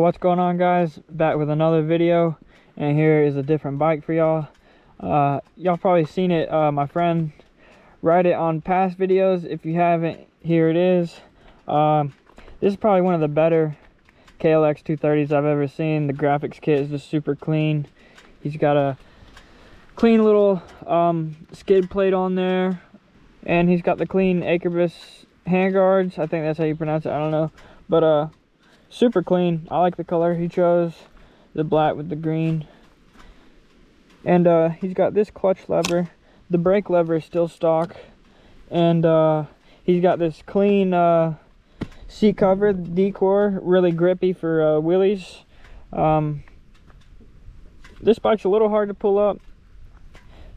What's going on, guys? Back with another video, and here is a different bike for y'all. Y'all probably seen it, my friend ride it on past videos. If you haven't, here it is. This is probably one of the better KLX230s I've ever seen. The graphics kit is just super clean. He's got a clean little skid plate on there, and he's got the clean Acrebus handguards. I think that's how you pronounce it, I don't know, but super clean. I like the color he chose, the black with the green. And he's got this clutch lever. The brake lever is still stock, and he's got this clean seat cover, decor, really grippy for wheelies. This bike's a little hard to pull up.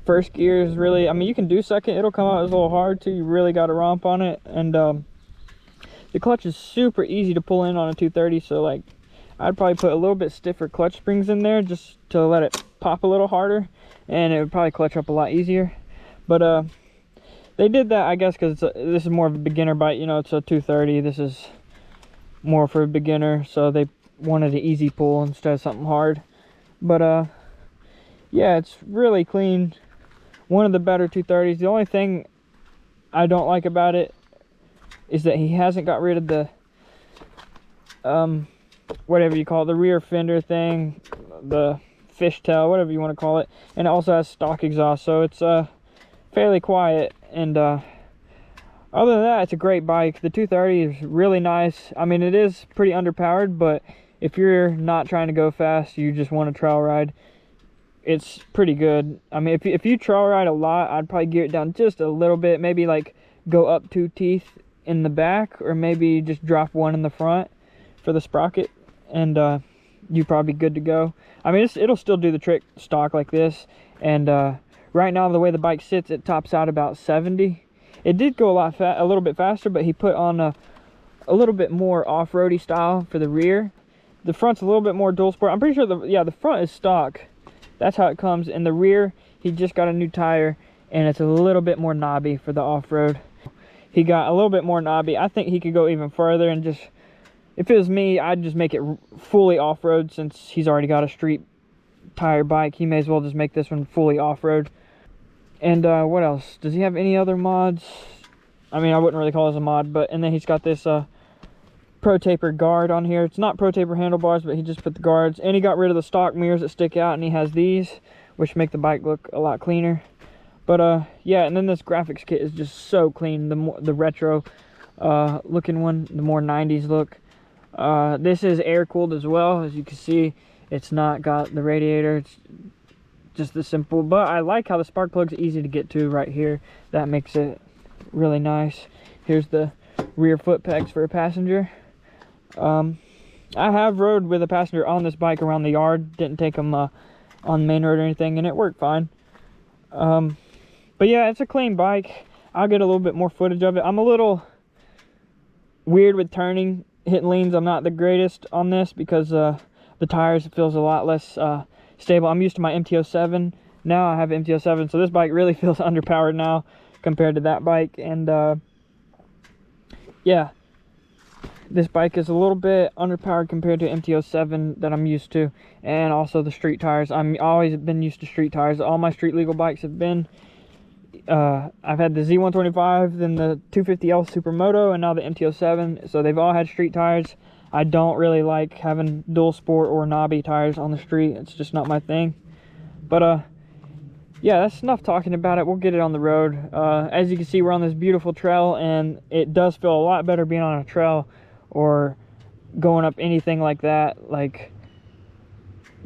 First gear is really, I mean, you can do second, it'll come out as a little hard too. You really got to romp on it. And the clutch is super easy to pull in on a 230, so like I'd probably put a little bit stiffer clutch springs in there just to let it pop a little harder, and it would probably clutch up a lot easier. But they did that, I guess, because this is more of a beginner bike. You know, it's a 230. This is more for a beginner, so they wanted an easy pull instead of something hard. But yeah, it's really clean. One of the better 230s. The only thing I don't like about it is that he hasn't got rid of the whatever you call it, the rear fender thing, the fishtail, whatever you want to call it. And it also has stock exhaust, so it's fairly quiet. And other than that, it's a great bike. The 230 is really nice. I mean, it is pretty underpowered, but if you're not trying to go fast, you just want a trail ride, it's pretty good. I mean, if you trail ride a lot, I'd probably gear it down just a little bit, maybe like go up 2 teeth in the back, or maybe just drop 1 in the front for the sprocket, and you're probably good to go. I mean, it'll still do the trick stock like this. And right now, the way the bike sits, it tops out about 70. It did go a little bit faster, but he put on a little bit more off-roady style for the rear. The front's a little bit more dual sport. I'm pretty sure the front is stock. That's how it comes. In the rear, he just got a new tire, and it's a little bit more knobby for the off-road. He got a little bit more knobby. I think he could go even further, and just, if it was me, I'd just make it fully off-road. Since he's already got a street tire bike, he may as well just make this one fully off-road. And what else? Does he have any other mods? I mean, I wouldn't really call this a mod, but, and then he's got this Pro Taper guard on here. It's not Pro Taper handlebars, but he just put the guards, and he got rid of the stock mirrors that stick out, and he has these, which make the bike look a lot cleaner. But yeah, and then this graphics kit is just so clean. The retro looking one, the more 90s look. This is air cooled as well. As you can see, it's not got the radiator. It's just the simple, but I like how the spark plug's easy to get to right here. That makes it really nice. Here's the rear foot pegs for a passenger. I have rode with a passenger on this bike around the yard. Didn't take him on the main road or anything, and it worked fine. But yeah, it's a clean bike. I'll get a little bit more footage of it. I'm a little weird with turning, hitting leans. I'm not the greatest on this because the tires, it feels a lot less stable. I'm used to my MT-07. Now I have MT-07, so this bike really feels underpowered now compared to that bike. And yeah, this bike is a little bit underpowered compared to MT-07 that I'm used to, and also the street tires. I'm always been used to street tires. All my street legal bikes have been. I've had the Z125, then the 250L Supermoto, and now the MT-07. So they've all had street tires. I don't really like having dual sport or knobby tires on the street. It's just not my thing. But yeah, that's enough talking about it. We'll get it on the road. As you can see, we're on this beautiful trail, and it does feel a lot better being on a trail or going up anything like that, like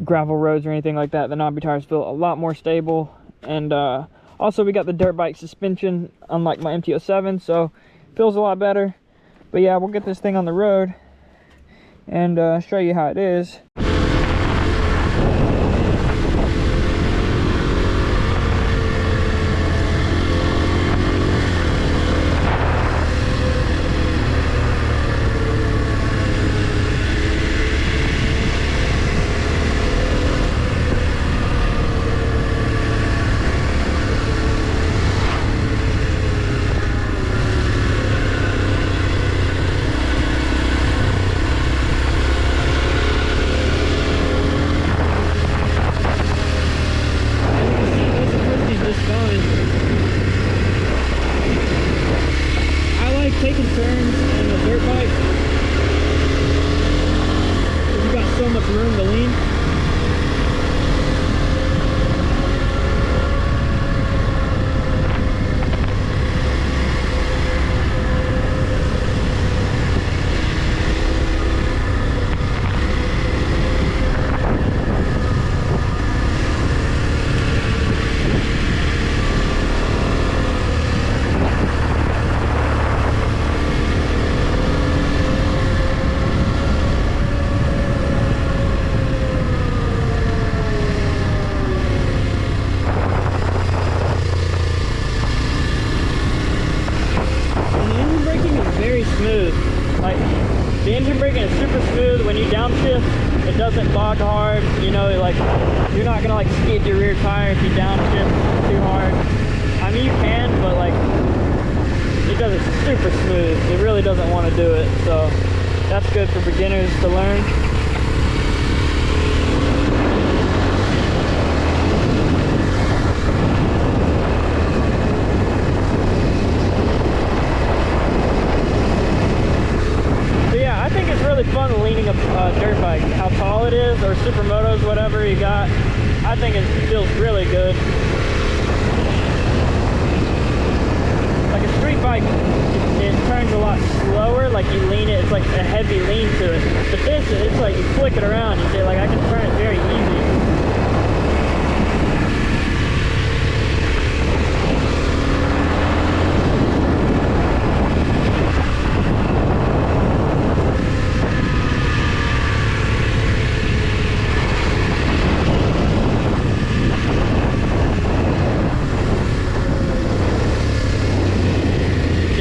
gravel roads or anything like that. The knobby tires feel a lot more stable. And also, we got the dirt bike suspension, unlike my MT-07, so it feels a lot better. But yeah, we'll get this thing on the road and show you how it is. You're not gonna like skid your rear tire if you downshift too hard. I mean, you can, but like it does it super smooth. It really doesn't want to do it, so that's good for beginners to learn. But yeah, I think it's really fun leaning a dirt bike. How tall it is, or supermotos, whatever you got. I think it feels really good. Like a street bike, it turns a lot slower. Like you lean it, it's like a heavy lean to it. But this, it's like you flick it around. You say, like, I can turn it very easy.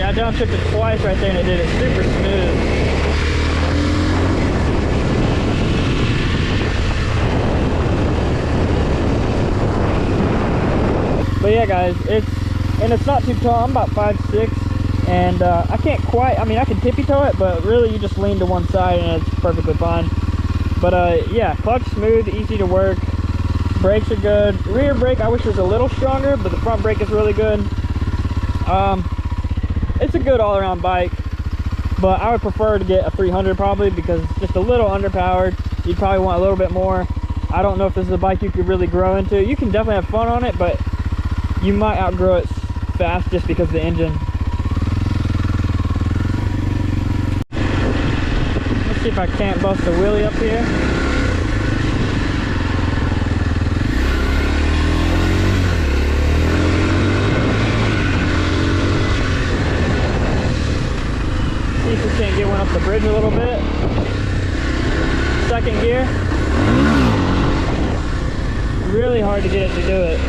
I downshifted twice right there and it did it super smooth. But yeah guys, it's not too tall. I'm about 5'6", and I can't quite, I mean I can tippy toe it, but really you just lean to one side and it's perfectly fine. But yeah, clutch smooth, easy to work, brakes are good. Rear brake I wish was a little stronger, but the front brake is really good. It's a good all-around bike, but I would prefer to get a 300 probably, because it's just a little underpowered. You'd probably want a little bit more. I don't know if this is a bike you could really grow into. You can definitely have fun on it, but you might outgrow it fast just because of the engine. Let's see if I can't bust a wheelie up here. See if we can't get one up the bridge a little bit. Second gear. Really hard to get it to do it.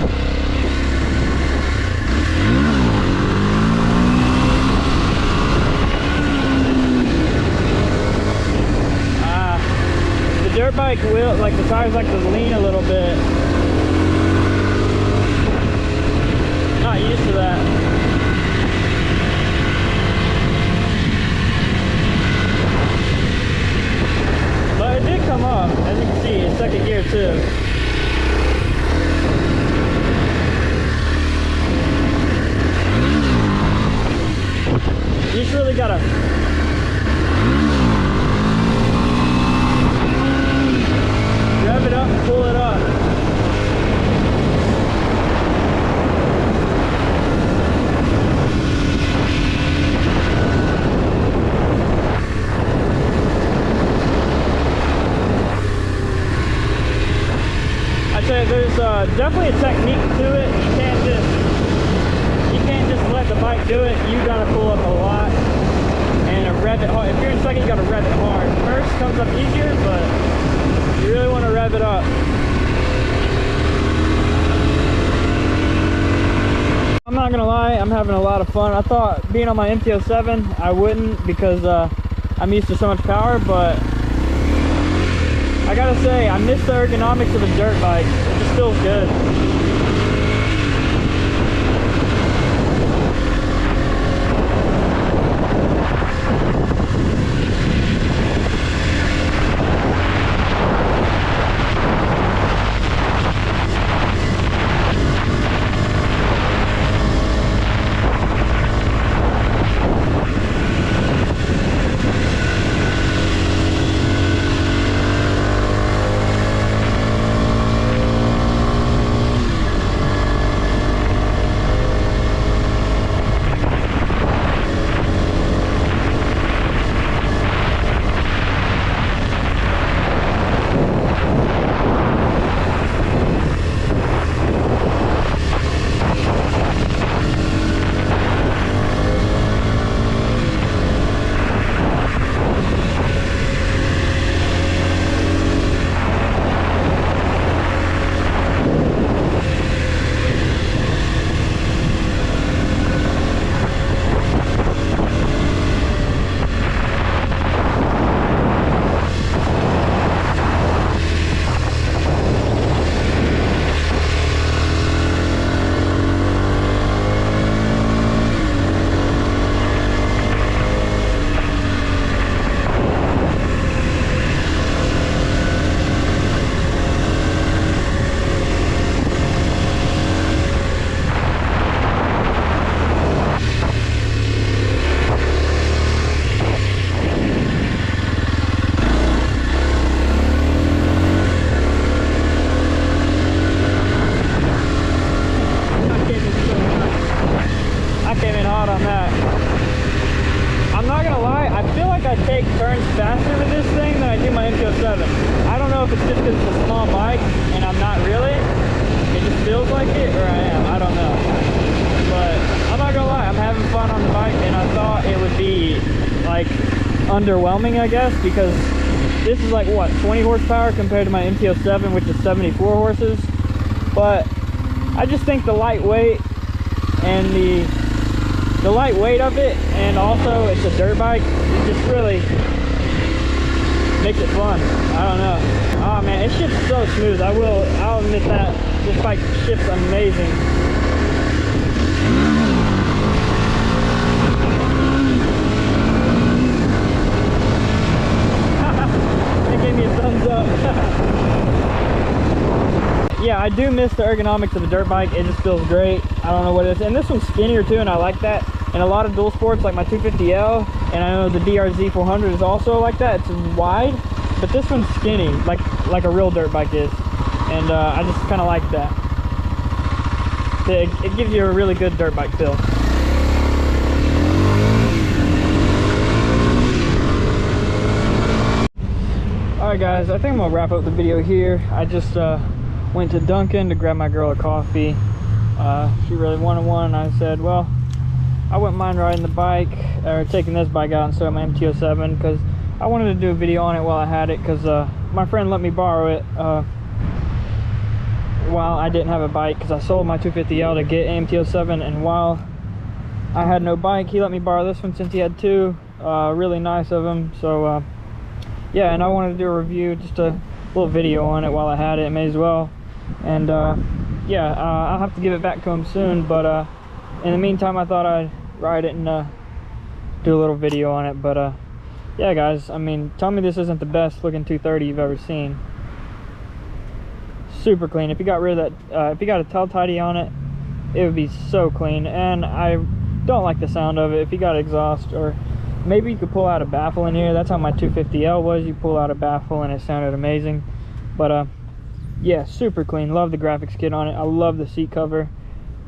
The dirt bike wheel, like the tires like to lean a little bit. Not used to that. But it did come up, as you can see, in second gear too. You just really gotta rev it up and pull it up. There's definitely a technique to it. You can't just let the bike do it. You gotta pull up a lot and rev it hard. If you're in second, you gotta rev it hard. First comes up easier, but you really want to rev it up. I'm not gonna lie, I'm having a lot of fun. I thought being on my MT-07 I wouldn't, because I'm used to so much power, but I gotta say, I miss the ergonomics of a dirt bike. It just feels good. like it or I am. I don't know. But I'm not gonna lie, I'm having fun on the bike, and I thought it would be like underwhelming, I guess, because this is like what, 20 horsepower compared to my MT-07, which is 74 horses. But I just think the lightweight and the lightweight of it, and also it's a dirt bike, it just really makes it fun. I don't know. Oh man, it shifts so smooth. I'll admit that this bike shifts amazing. Yeah, I do miss the ergonomics of a dirt bike. It just feels great. I don't know what it is. And this one's skinnier too, and I like that. And a lot of dual sports, like my 250L, and I know the DRZ 400 is also like that. It's wide, but this one's skinny, like a real dirt bike is. And I just kind of like that. It gives you a really good dirt bike feel. Alright guys, I think I'm gonna wrap up the video here. I just went to Dunkin' to grab my girl a coffee. She really wanted one, and I said, well, I wouldn't mind riding the bike, or taking this bike out instead of my MT-07, because I wanted to do a video on it while I had it, because my friend let me borrow it while I didn't have a bike, because I sold my 250L to get an MT-07, and while I had no bike, he let me borrow this one since he had two. Really nice of him. So yeah, and I wanted to do a review, just a little video on it while I had it, may as well. And yeah, I'll have to give it back to him soon, but in the meantime I thought I'd ride it and do a little video on it. But yeah guys, I mean, tell me this isn't the best looking 230 you've ever seen. Super clean. If you got rid of that, if you got a tail tidy on it, it would be so clean. And I don't like the sound of it. If you got exhaust, or maybe you could pull out a baffle in here. That's how my 250L was. You pull out a baffle and it sounded amazing. But yeah, super clean. Love the graphics kit on it. I love the seat cover.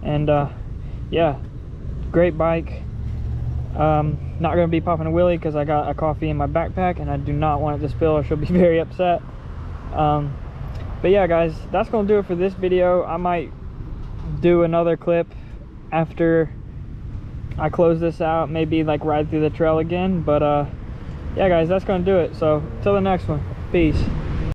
And yeah, great bike. Not gonna be popping a wheelie because I got a coffee in my backpack and I do not want it to spill, or she'll be very upset. But yeah guys, that's gonna do it for this video. I might do another clip after I close this out, maybe like ride through the trail again. But yeah guys, that's gonna do it. So till the next one, peace.